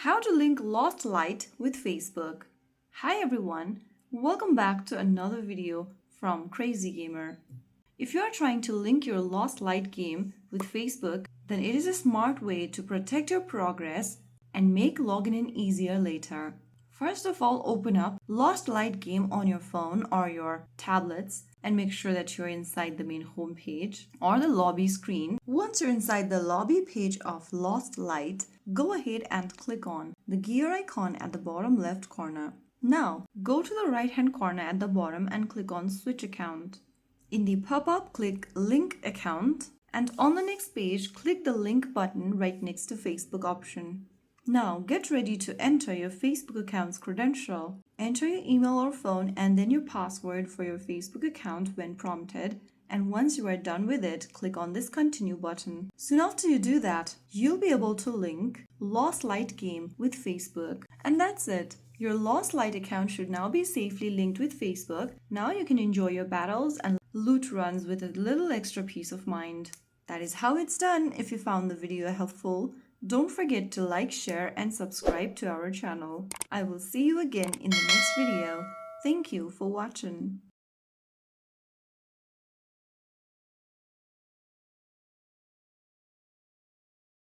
How to link Lost Light with Facebook. Hi everyone, welcome back to another video from Crazy Gamer. If you are trying to link your Lost Light game with Facebook, then it is a smart way to protect your progress and make logging in easier later. First of all, open up Lost Light game on your phone or your tablets and make sure that you're inside the main home page or the lobby screen. Once you're inside the lobby page of Lost Light, go ahead and click on the gear icon at the bottom left corner. Now, go to the right hand corner at the bottom and click on Switch Account. In the pop-up, click Link Account, and on the next page, click the link button right next to Facebook option. Now, get ready to enter your Facebook account's credential. Enter your email or phone and then your password for your Facebook account when prompted. And once you are done with it, click on this Continue button. Soon after you do that, you'll be able to link Lost Light game with Facebook. And that's it. Your Lost Light account should now be safely linked with Facebook. Now you can enjoy your battles and loot runs with a little extra peace of mind. That is how it's done. If you found the video helpful, don't forget to like, share, and subscribe to our channel. I will see you again in the next video. Thank you for watching.